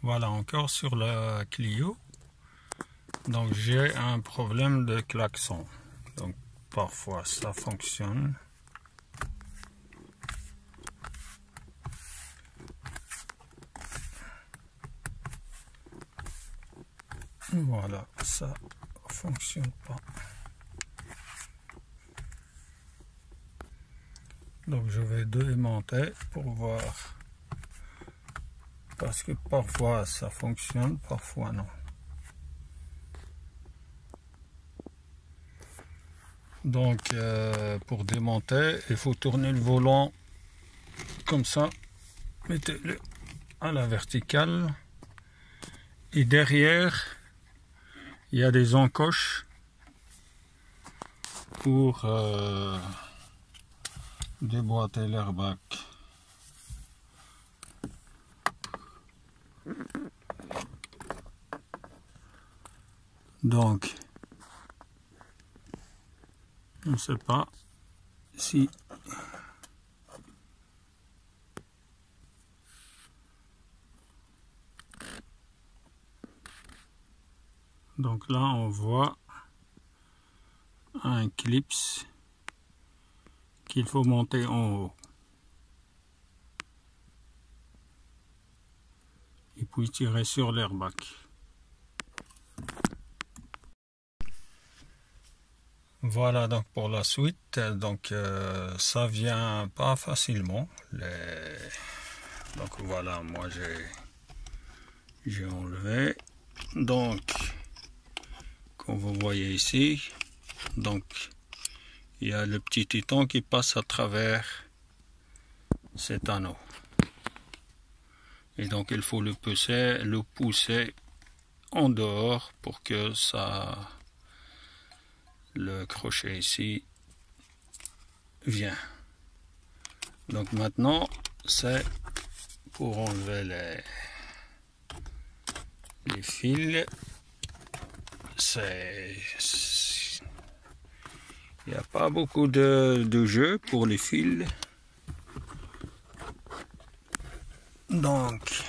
Voilà, encore sur la Clio. Donc j'ai un problème de klaxon. Donc parfois ça fonctionne. Voilà, ça fonctionne pas. Donc je vais démonter pour voir. Parce que parfois ça fonctionne, parfois non. Donc pour démonter, il faut tourner le volant comme ça. Mettez-le à la verticale. Et derrière, il y a des encoches pour déboîter l'airbag. Donc, je ne sais pas si donc là on voit un clip qu'il faut monter en haut et puis tirer sur l'airbag. Voilà donc pour la suite. Donc ça vient pas facilement. Donc voilà, moi j'ai enlevé. Donc comme vous voyez ici, donc il y a le petit titan qui passe à travers cet anneau. Et donc il faut le pousser en dehors pour que ça, le crochet ici vient. Donc maintenant c'est pour enlever les fils. Il n'y a pas beaucoup de jeu pour les fils. Donc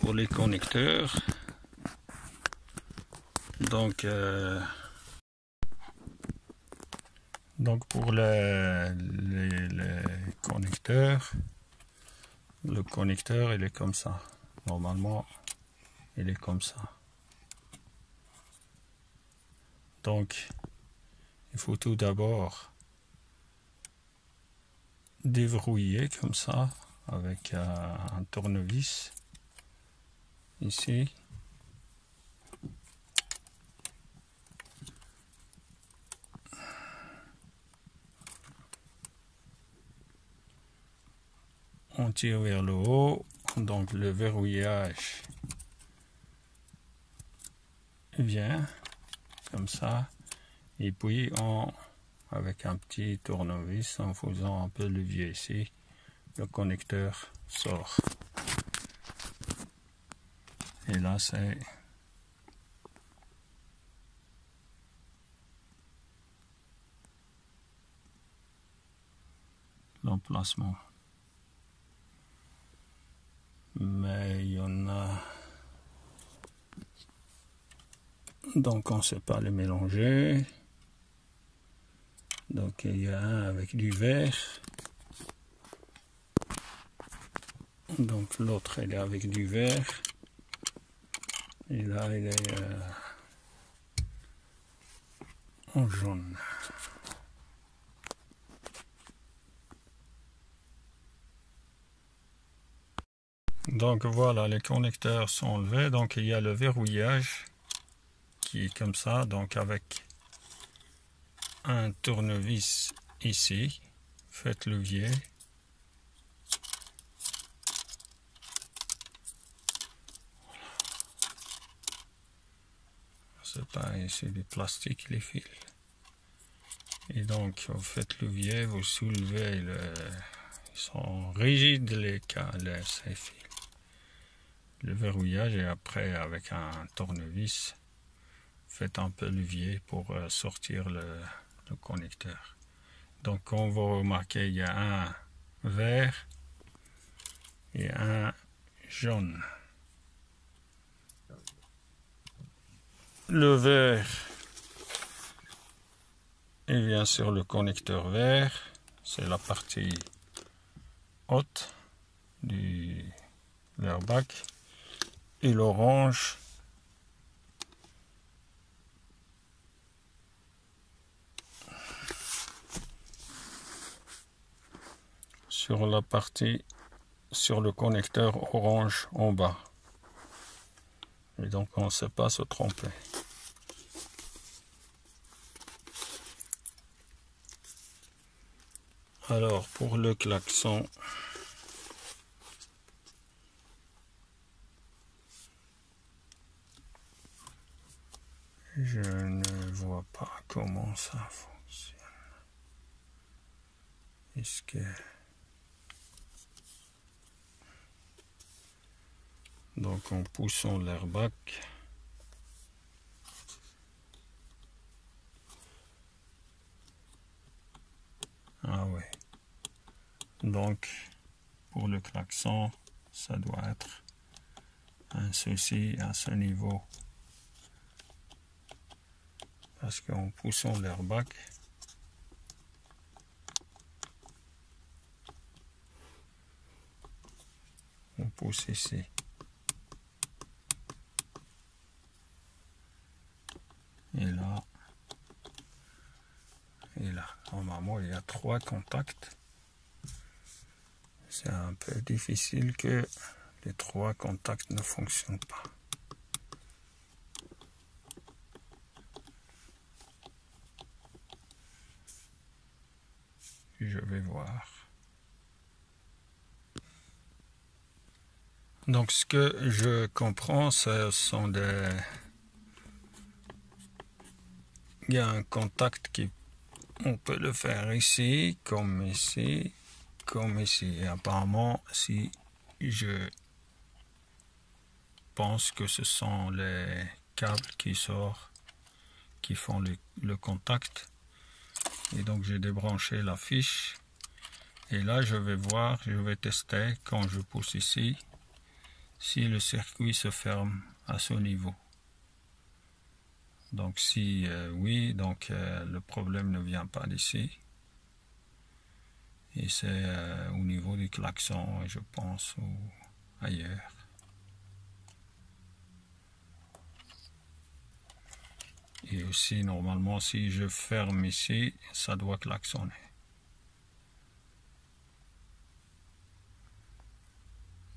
pour les connecteurs, donc pour les connecteurs, le connecteur il est comme ça. Normalement il est comme ça. Donc il faut tout d'abord déverrouiller comme ça avec un tournevis ici. On tire vers le haut, donc le verrouillage vient comme ça, et puis avec un petit tournevis, en faisant un peu levier ici, le connecteur sort. Et là c'est l'emplacement. Mais il y en a, donc on ne sait pas les mélanger. Donc il y a un avec du vert, donc l'autre il est avec du vert, et là il est en jaune. Donc voilà, les connecteurs sont enlevés. Donc il y a le verrouillage qui est comme ça, donc avec un tournevis ici, faites levier. C'est pareil, c'est du plastique les fils. Et donc vous faites levier, vous soulevez ils sont rigides ces fils. Le verrouillage, et après avec un tournevis, faites un peu levier pour sortir le connecteur. Donc comme vous remarquez, il y a un vert et un jaune. Le vert, il vient sur le connecteur vert, c'est la partie haute du l'airbag, et l'orange sur la partie, sur le connecteur orange en bas. Et donc on ne sait pas se tromper. Alors pour le klaxon, je ne vois pas comment ça fonctionne. Est-ce que... Donc en poussant l'airbag, ah ouais, donc pour le klaxon, ça doit être un souci à ce niveau, parce qu'en poussant l'airbag, on pousse ici. Et là, et là. Normalement, il y a 3 contacts. C'est un peu difficile que les 3 contacts ne fonctionnent pas. Je vais voir. Donc, ce que je comprends, ce sont des... Il y a un contact qui... On peut le faire ici, comme ici, comme ici. Et apparemment, si je pense que ce sont les câbles qui sortent, qui font le contact. Et donc, j'ai débranché la fiche. Et là, je vais voir, je vais tester quand je pousse ici, si le circuit se ferme à ce niveau. Donc si oui, donc le problème ne vient pas d'ici. Et c'est au niveau du klaxon, je pense, ou ailleurs. Et aussi, normalement, si je ferme ici, ça doit klaxonner.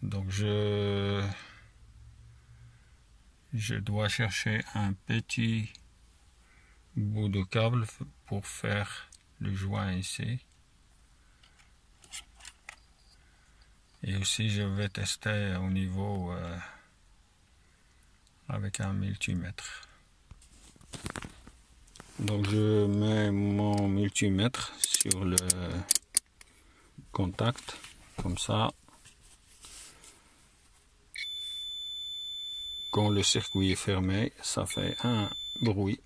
Donc je dois chercher un petit bout de câble pour faire le joint ici. Et aussi je vais tester au niveau avec un multimètre. Donc je mets mon multimètre sur le contact, comme ça. Quand le circuit est fermé, ça fait un bruit.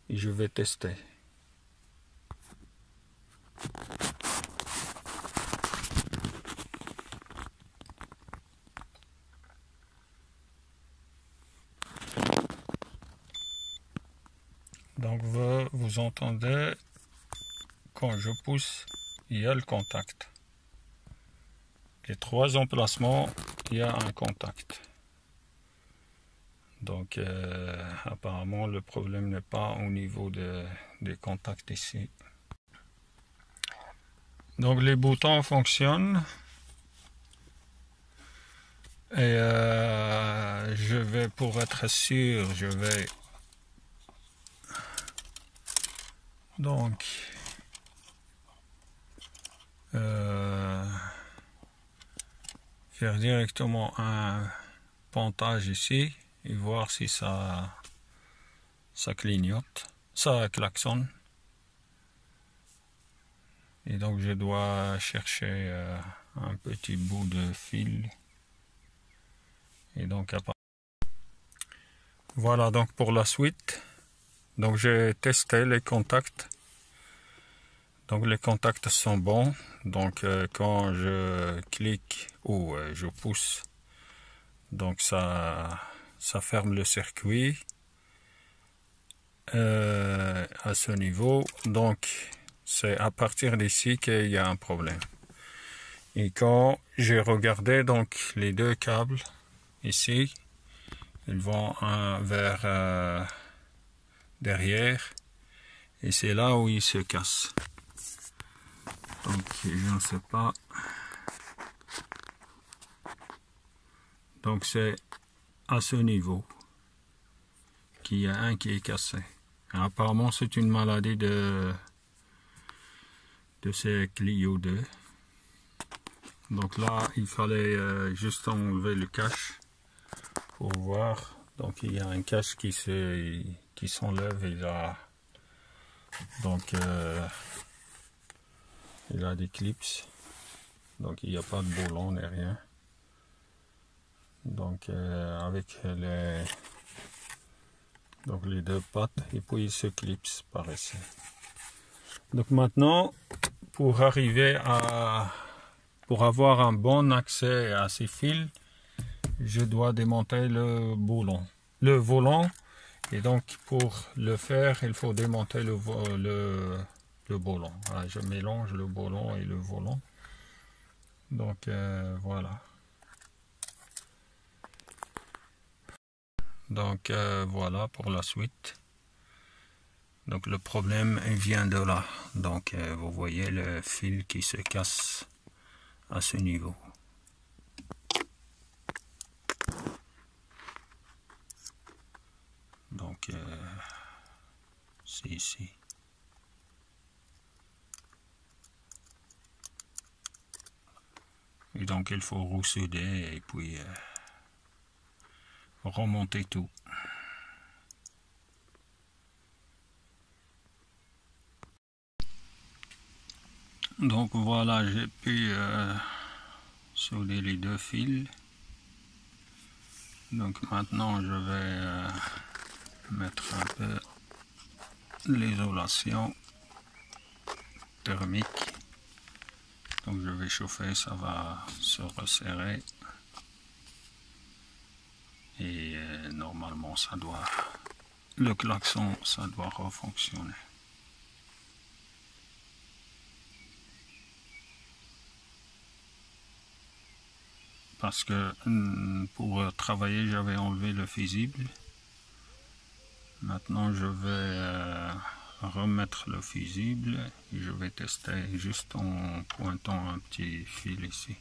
Et je vais tester. Donc vous entendez, quand je pousse, il y a le contact. Les 3 emplacements, il y a un contact. Donc apparemment le problème n'est pas au niveau des contacts ici. Donc les boutons fonctionnent. Et je vais, pour être sûr, je vais donc faire directement un pontage ici et voir si ça clignote, ça klaxonne. Et donc je dois chercher un petit bout de fil. Et donc voilà donc pour la suite. Donc j'ai testé les contacts. Donc les contacts sont bons. Donc quand je clique ou je pousse, donc ça ferme le circuit à ce niveau. Donc c'est à partir d'ici qu'il y a un problème. Et quand j'ai regardé donc les deux câbles ici, ils vont vers derrière et c'est là où ils se cassent. Donc je ne sais pas. Donc c'est à ce niveau qu'il y a un qui est cassé. Et apparemment c'est une maladie de ces Clio 2. Donc là il fallait juste enlever le cache pour voir. Donc il y a un cache qui s'enlève et là donc il a des clips. Donc il n'y a pas de boulon ni rien. Donc avec les deux pattes et puis il se clipse par ici. Donc maintenant pour avoir un bon accès à ces fils, je dois démonter le volant. Et donc pour le faire, il faut démonter le volant. Voilà, je mélange le volant et le volant. Donc voilà. Donc voilà pour la suite. Donc le problème vient de là. Donc vous voyez le fil qui se casse à ce niveau. Donc c'est ici. Et donc il faut ressouder et puis remonter tout. Donc voilà, j'ai pu souder les deux fils. Donc maintenant je vais mettre un peu l'isolation thermique. Donc je vais chauffer, ça va se resserrer. Et normalement le klaxon ça doit refonctionner. Parce que pour travailler j'avais enlevé le fusible. Maintenant je vais remettre le fusible et je vais tester juste en pointant un petit fil ici.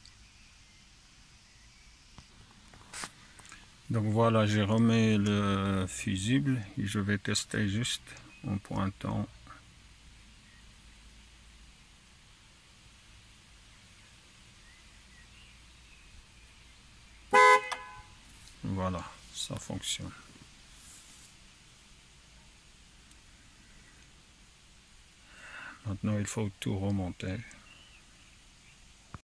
Donc voilà, j'ai remis le fusible et je vais tester juste en pointant. Voilà, ça fonctionne. Maintenant il faut tout remonter.